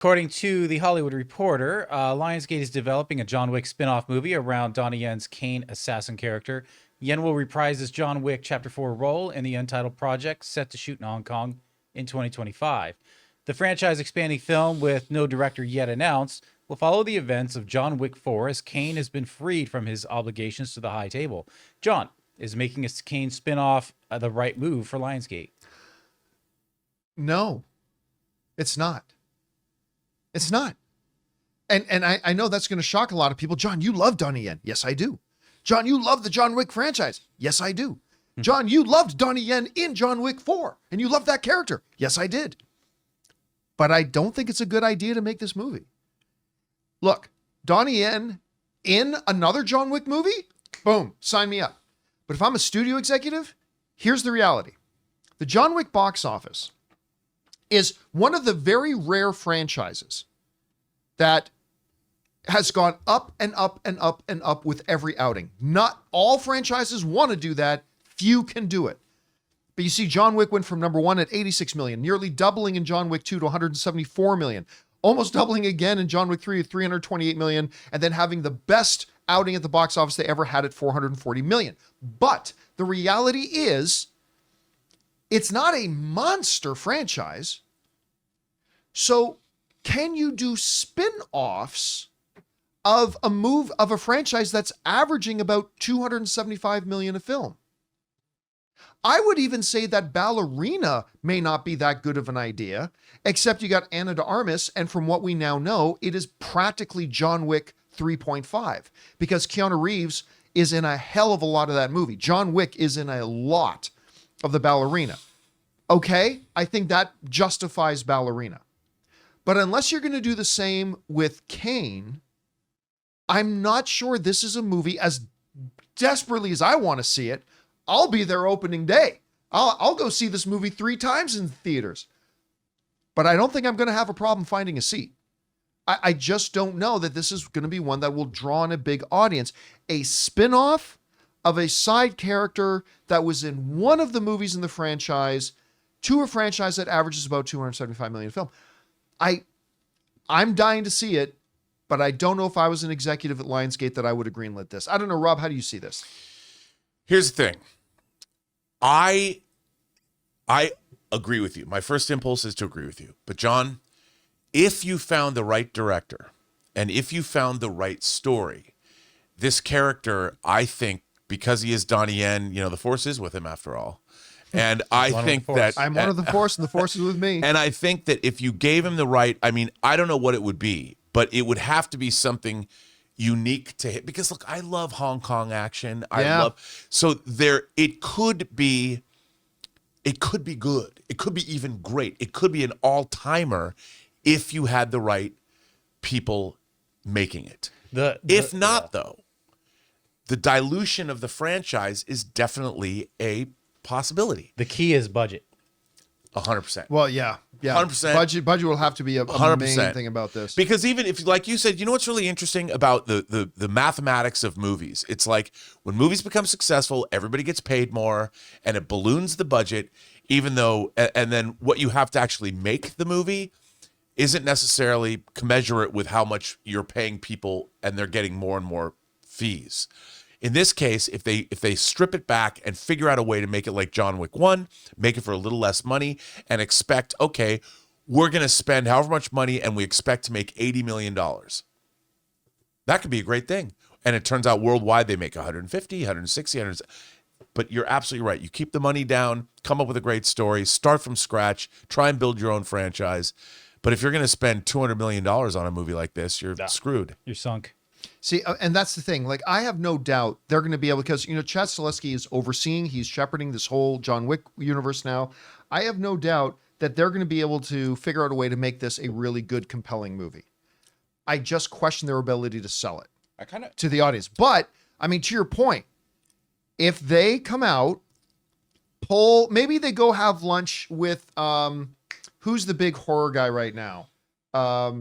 According to the Hollywood Reporter, Lionsgate is developing a John Wick spin-off movie around Donnie Yen's Caine assassin character. Yen will reprise his John Wick Chapter 4 role in the untitled project set to shoot in Hong Kong in 2025. The franchise-expanding film, with no director yet announced, will follow the events of John Wick 4 as Caine has been freed from his obligations to the High Table. John, is making a Caine spin-off the right move for Lionsgate? No, it's not. It's not. And I know that's going to shock a lot of people. John, you love Donnie Yen. Yes, I do. John, you love the John Wick franchise. Yes, I do. John, you loved Donnie Yen in John Wick 4, and you loved that character. Yes, I did. But I don't think it's a good idea to make this movie. Look, Donnie Yen in another John Wick movie? Boom, sign me up. But if I'm a studio executive, here's the reality. The John Wick box office is one of the very rare franchises that has gone up and up and up and up with every outing. Not all franchises want to do that. Few can do it. But you see, John Wick went from number 1 at 86 million, nearly doubling in John Wick 2 to 174 million, almost doubling again in John Wick 3 to 328 million, and then having the best outing at the box office they ever had at 440 million. But the reality is, it's not a monster franchise. So can you do spin-offs of a franchise that's averaging about 275 million a film? I would even say that Ballerina may not be that good of an idea, except you got Ana de Armas, and from what we now know, it is practically John Wick 3.5, because Keanu Reeves is in a hell of a lot of that movie. John Wick is in a lot of the Ballerina. Okay, I think that justifies Ballerina. But unless you're going to do the same with Caine, I'm not sure this is a movie, as desperately as I want to see it. I'll be there opening day. I'll go see this movie 3 times in theaters. But I don't think I'm going to have a problem finding a seat. I just don't know that this is going to be one that will draw in a big audience. A spin-off of a side character that was in one of the movies in the franchise to a franchise that averages about 275 million a film. I'm dying to see it, but I don't know if I was an executive at Lionsgate that I would have greenlit this. I don't know, Rob, how do you see this? Here's the thing. I agree with you. My first impulse is to agree with you. But John, if you found the right director and if you found the right story, this character, I think, because he is Donnie Yen, the Force is with him after all. And I think that I'm one of the Force, and the Force is with me. And I think that if you gave him the right, I don't know what it would be, but it would have to be something unique to him. Because look, I love Hong Kong action. It could be good. It could be even great. It could be an all-timer if you had the right people making it. If not, though, the dilution of the franchise is definitely a possibility. The key is budget. 100%. Well, yeah. 100%. Budget will have to be a main thing about this. Because even if, like you said, what's really interesting about the mathematics of movies? It's like when movies become successful, everybody gets paid more, and it balloons the budget, even though, and then what you have to actually make the movie isn't necessarily commensurate with how much you're paying people, and they're getting more and more fees. In this case, if they strip it back and figure out a way to make it like John Wick 1, make it for a little less money, and expect, okay, we're going to spend however much money and we expect to make $80 million. That could be a great thing. And it turns out worldwide they make 150, 160, 100. But you're absolutely right. You keep the money down, come up with a great story, start from scratch, try and build your own franchise. But if you're going to spend $200 million on a movie like this, you're screwed. You're sunk. See, and that's the thing. Like, I have no doubt they're going to be able, because, Chad Stahelski is overseeing, he's shepherding this whole John Wick universe now. I have no doubt that they're going to be able to figure out a way to make this a really good, compelling movie. I just question their ability to sell it to the audience. But, to your point, if they come out, maybe they go have lunch with, who's the big horror guy right now?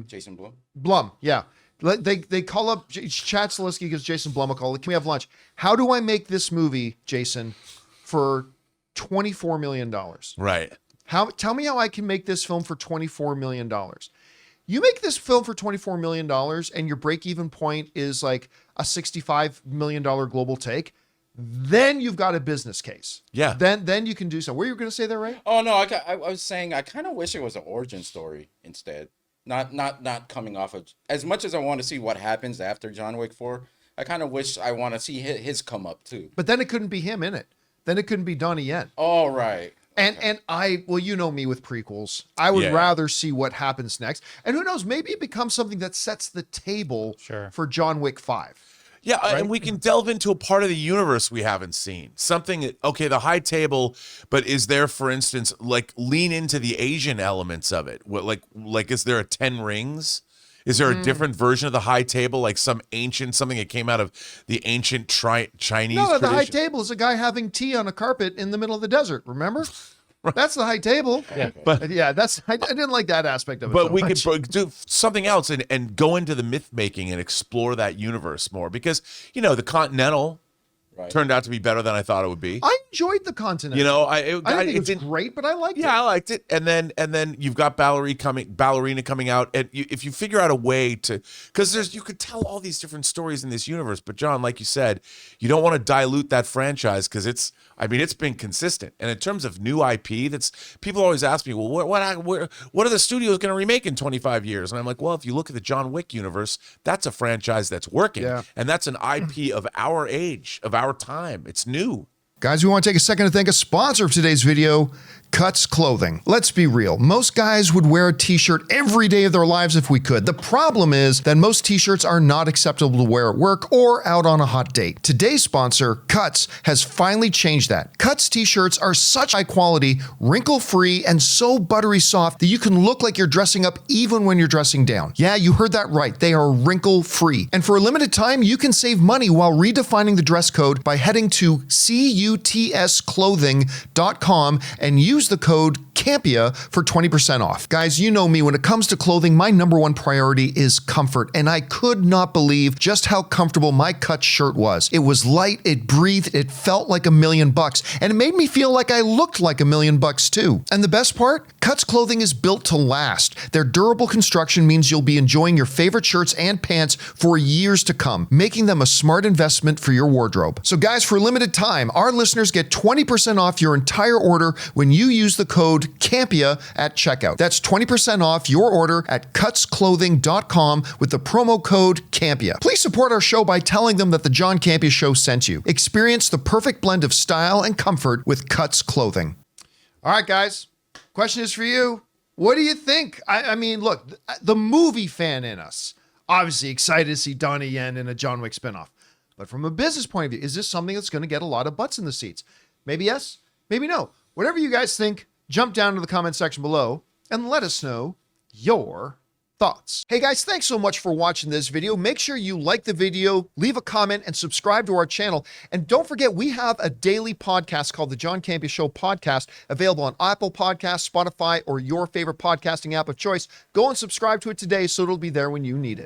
Jason Blum. Blum, yeah. They call up Chad Stahelski, gives Jason Blum a call. Can we have lunch? How do I make this movie, Jason, for $24 million? Right. Tell me how I can make this film for $24 million. You make this film for $24 million and your break-even point is like a $65 million global take, then you've got a business case. Yeah. Then you can do so. What were you going to say there, Ray? Oh no, I was saying I kind of wish it was an origin story instead. Not coming off of, as much as I want to see what happens after John Wick 4, I kind of wish I want to see his come up too. But then it couldn't be him in it. Then it couldn't be Donnie Yen. All right. And well, you know me with prequels. I would rather see what happens next. And who knows, maybe it becomes something that sets the table for John Wick 5. Yeah, right? and we can delve into a part of the universe we haven't seen. Something, okay, the high table, but is there, for instance, like lean into the Asian elements of it? What, like is there a 10 Rings? Is there a different version of the high table, like something that came out of the ancient Chinese tradition? The high table is a guy having tea on a carpet in the middle of the desert, remember? That's the high table. Yeah, but yeah, I didn't like that aspect of it. But we could do something else and go into the myth making and explore that universe more, because the Continental turned out to be better than I thought it would be. I enjoyed the Continental. I didn't think it was great, but I liked it. Yeah, I liked it. And then you've got Ballerina coming out, and if you figure out a way to, because you could tell all these different stories in this universe. But John, like you said, you don't want to dilute that franchise because it's been consistent. And in terms of new IP, that's people always ask me, well, what are the studios going to remake in 25 years? And I'm like, well, if you look at the John Wick universe, that's a franchise that's working, and that's an IP of our age, of our time. It's new. Guys, we want to take a second to thank a sponsor of today's video, Cuts Clothing. Let's be real. Most guys would wear a t-shirt every day of their lives if we could. The problem is that most t-shirts are not acceptable to wear at work or out on a hot date. Today's sponsor, Cuts, has finally changed that. Cuts t-shirts are such high quality, wrinkle-free, and so buttery soft that you can look like you're dressing up even when you're dressing down. Yeah, you heard that right. They are wrinkle-free. And for a limited time, you can save money while redefining the dress code by heading to cutsclothing.com and use the code Campea for 20% off. Guys, you know me, when it comes to clothing, my number one priority is comfort, and I could not believe just how comfortable my Cuts shirt was. It was light, it breathed, it felt like $1 million, and it made me feel like I looked like $1 million too. And the best part? Cuts Clothing is built to last. Their durable construction means you'll be enjoying your favorite shirts and pants for years to come, making them a smart investment for your wardrobe. So guys, for a limited time, our listeners get 20% off your entire order when you use the code Campea at checkout. That's 20% off your order at cutsclothing.com with the promo code Campea. Please support our show by telling them that the John Campea Show sent you. Experience the perfect blend of style and comfort with Cuts Clothing. All right, guys. Question is for you. What do you think? I mean, look, the movie fan in us, obviously excited to see Donnie Yen in a John Wick spinoff. But from a business point of view, is this something that's going to get a lot of butts in the seats? Maybe yes, maybe no. Whatever you guys think, jump down to the comment section below and let us know your thoughts. Hey guys, thanks so much for watching this video. Make sure you like the video, leave a comment, and subscribe to our channel. And don't forget, we have a daily podcast called the John Campea Show Podcast, available on Apple Podcasts, Spotify, or your favorite podcasting app of choice. Go and subscribe to it today so it'll be there when you need it.